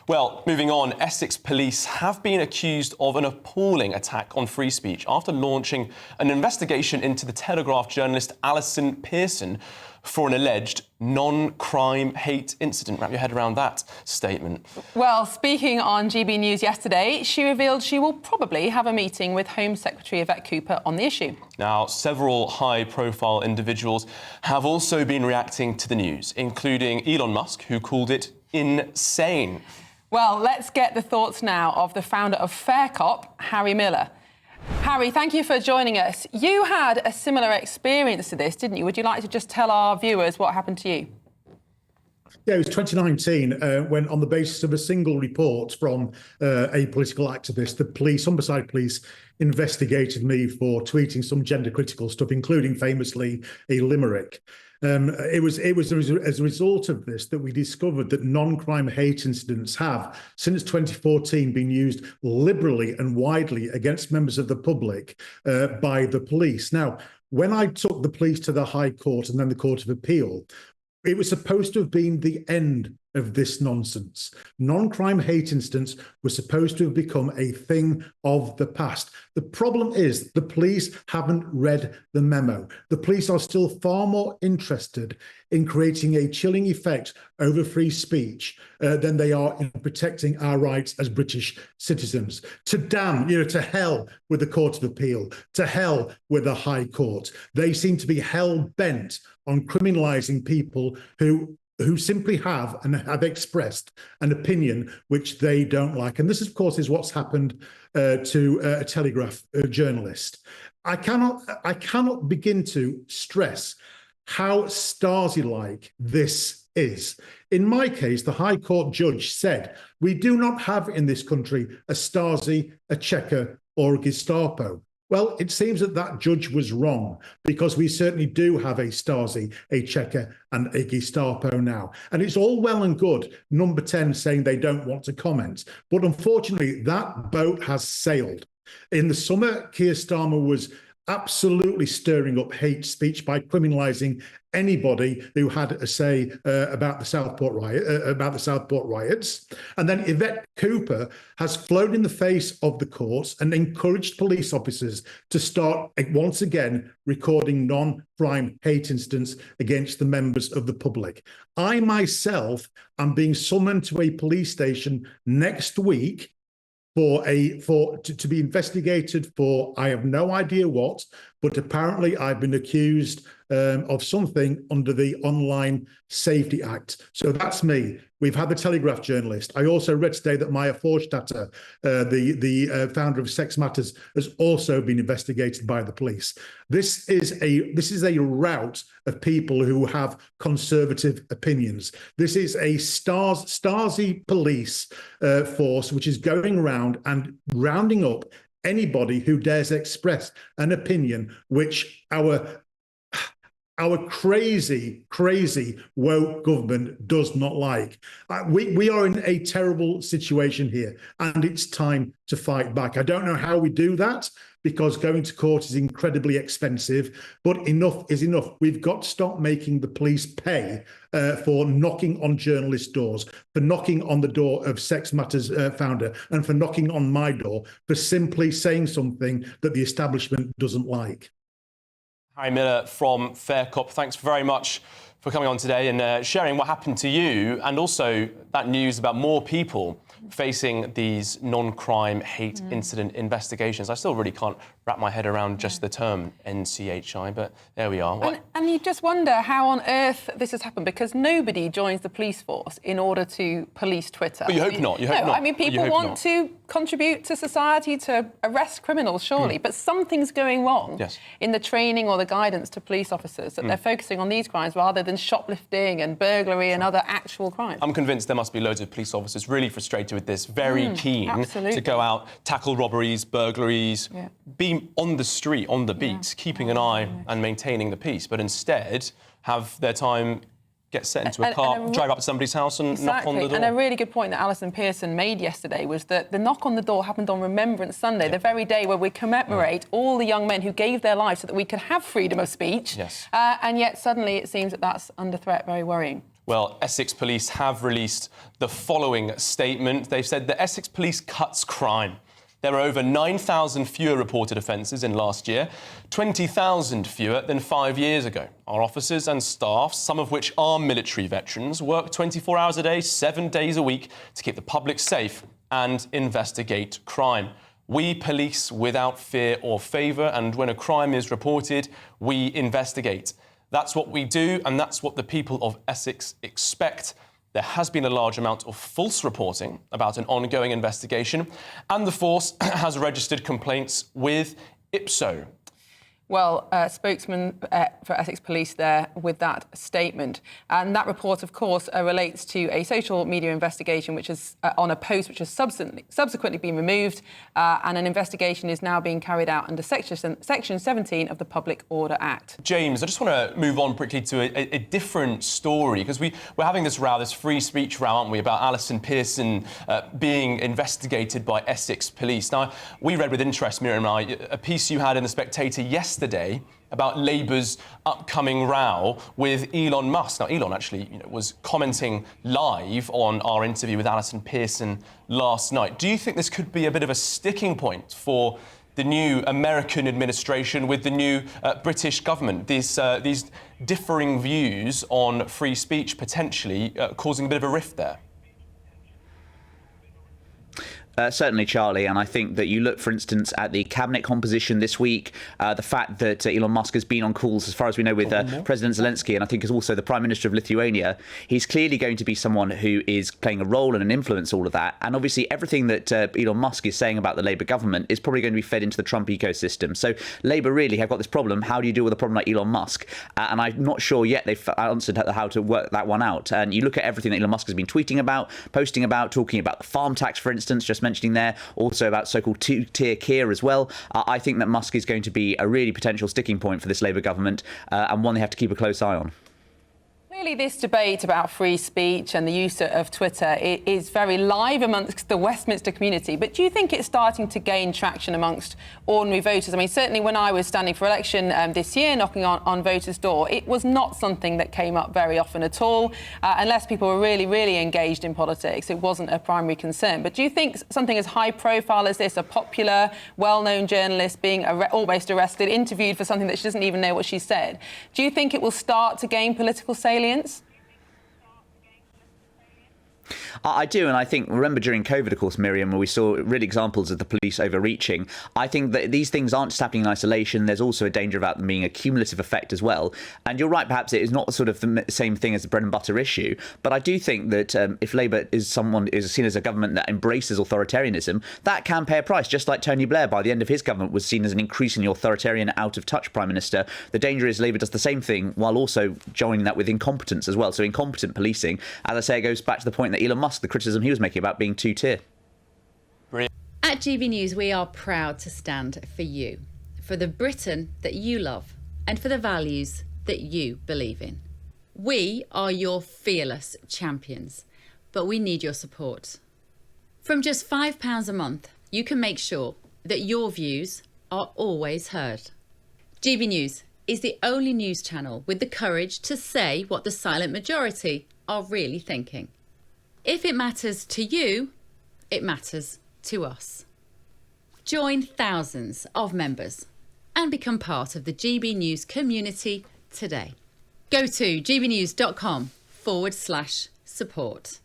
Well, moving on, Essex Police have been accused of an appalling attack on free speech after launching an investigation into the Telegraph journalist Alison Pearson for an alleged non-crime hate incident. Wrap your head around that statement. Well, speaking on GBNews yesterday, she revealed she will probably have a meeting with Home Secretary Yvette Cooper on the issue. Now, several high-profile individuals have also been reacting to the news, including Elon Musk, who called it insane. Well, let's get the thoughts now of the founder of Fair Cop, Harry Miller. Harry, thank you for joining us. You had a similar experience to this, didn't you? Would you like to just tell our viewers what happened to you? Yeah, it was 2019 when, on the basis of a single report from a political activist, the police, Humberside Police, investigated me for tweeting some gender-critical stuff, including famously a limerick. It was as a result of this that we discovered that non-crime hate incidents have, since 2014, been used liberally and widely against members of the public by the police. Now, when I took the police to the High Court and then the Court of Appeal, it was supposed to have been the end of this nonsense. Non-crime hate incidents were supposed to have become a thing of the past. The problem is the police haven't read the memo. The police are still far more interested in creating a chilling effect over free speech than they are in protecting our rights as British citizens. To damn, to hell with the Court of Appeal, to hell with the High Court. They seem to be hell-bent on criminalising people who simply have and have expressed an opinion which they don't like. And this, of course, is what's happened to a Telegraph journalist. I cannot begin to stress how Stasi-like this is. In my case, the High Court judge said, we do not have in this country a Stasi, a Checker or a Gestapo. Well, it seems that that judge was wrong, because we certainly do have a Stasi, a Checker and a Gestapo now. And it's all well and good, Number 10 saying they don't want to comment. But unfortunately, that boat has sailed. In the summer, Keir Starmer was absolutely stirring up hate speech by criminalising anybody who had a say about the Southport riots. And then Yvette Cooper has flown in the face of the courts and encouraged police officers to start once again recording non-crime hate incidents against the members of the public. I myself am being summoned to a police station next week to be investigated for, I have no idea what, but apparently I've been accused of something under the Online Safety Act. So that's me. We've had the Telegraph journalist. I also read today that Maya Forstatter, the founder of Sex Matters, has also been investigated by the police. This is a rout of people who have conservative opinions. This is a Stasi police force which is going around and rounding up anybody who dares express an opinion which our crazy woke government does not like. We are in a terrible situation here, and it's time to fight back. I don't know how we do that, because going to court is incredibly expensive, but enough is enough. We've got to stop making the police pay for knocking on journalists' doors, for knocking on the door of Sex Matters founder, and for knocking on my door for simply saying something that the establishment doesn't like. Harry Miller from Fair Cop, thanks very much for coming on today and sharing what happened to you, and also that news about more people facing these non-crime hate incident investigations. I still really can't wrap my head around just the term NCHI, but there we are. And you just wonder how on earth this has happened, because nobody joins the police force in order to police Twitter. But you hope not. You hope not. I mean, people want to contribute to society, to arrest criminals, surely, but something's going wrong in the training or the guidance to police officers, that they're focusing on these crimes rather than shoplifting and burglary and other actual crimes. I'm convinced there must be loads of police officers really frustrated with this, very keen to go out, tackle robberies, burglaries, be on the street, on the beat, keeping an eye and maintaining the peace, but instead have their time get set into a car, drive up to somebody's house and knock on the door. And a really good point that Alison Pearson made yesterday was that the knock on the door happened on Remembrance Sunday, the very day where we commemorate all the young men who gave their lives so that we could have freedom of speech. And yet suddenly it seems that that's under threat. Very worrying. Well, Essex Police have released the following statement. They've said that Essex Police cuts crime. There were over 9,000 fewer reported offences in last year, 20,000 fewer than 5 years ago. Our officers and staff, some of which are military veterans, work 24 hours a day, 7 days a week to keep the public safe and investigate crime. We police without fear or favour, and when a crime is reported, we investigate. That's what we do, and that's what the people of Essex expect. There has been a large amount of false reporting about an ongoing investigation, and the force has registered complaints with IPSO. Well, spokesman for Essex Police there with that statement. And that report, of course, relates to a social media investigation which is on a post which has subsequently been removed, and an investigation is now being carried out under Section 17 of the Public Order Act. James, I just want to move on quickly to a different story, because we're having this row, this free speech row, aren't we, about Alison Pearson being investigated by Essex Police. Now, we read with interest, Miriam and I, a piece you had in The Spectator yesterday about Labour's upcoming row with Elon Musk. Now, Elon actually was commenting live on our interview with Alison Pearson last night. Do you think this could be a bit of a sticking point for the new American administration with the new British government? These differing views on free speech potentially causing a bit of a rift there? Certainly, Charlie, and I think that you look, for instance, at the cabinet composition this week, the fact that Elon Musk has been on calls, as far as we know, with President Zelensky, and I think is also the Prime Minister of Lithuania. He's clearly going to be someone who is playing a role and an influence, all of that. And obviously, everything that Elon Musk is saying about the Labour government is probably going to be fed into the Trump ecosystem. So Labour really have got this problem. How do you deal with a problem like Elon Musk? And I'm not sure yet they've answered how to work that one out. And you look at everything that Elon Musk has been tweeting about, posting about, talking about the farm tax, for instance, just mentioning there, also about so-called two-tier care as well. I think that Musk is going to be a really potential sticking point for this Labour government, and one they have to keep a close eye on. Clearly, this debate about free speech and the use of Twitter is very live amongst the Westminster community. But do you think it's starting to gain traction amongst ordinary voters? I mean, certainly when I was standing for election this year, knocking on voters' door, it was not something that came up very often at all. Unless people were really, really engaged in politics, it wasn't a primary concern. But do you think something as high profile as this, a popular, well-known journalist being almost arrested, interviewed for something that she doesn't even know what she said, do you think it will start to gain political salience? I do, and I think, remember during COVID, of course, Miriam, where we saw real examples of the police overreaching. I think that these things aren't just happening in isolation. There's also a danger about them being a cumulative effect as well. And you're right, perhaps it is not sort of the same thing as the bread and butter issue. But I do think that if Labour is seen as a government that embraces authoritarianism, that can pay a price. Just like Tony Blair, by the end of his government, was seen as an increasingly authoritarian, out-of-touch Prime Minister. The danger is Labour does the same thing while also joining that with incompetence as well. So incompetent policing, as I say, it goes back to the point that Elon Musk, the criticism he was making about being two-tier. At GB News, we are proud to stand for you, for the Britain that you love, and for the values that you believe in. We are your fearless champions, but we need your support. From just £5 a month, you can make sure that your views are always heard. GB News is the only news channel with the courage to say what the silent majority are really thinking. If it matters to you, it matters to us. Join thousands of members and become part of the GB News community today. Go to gbnews.com/support.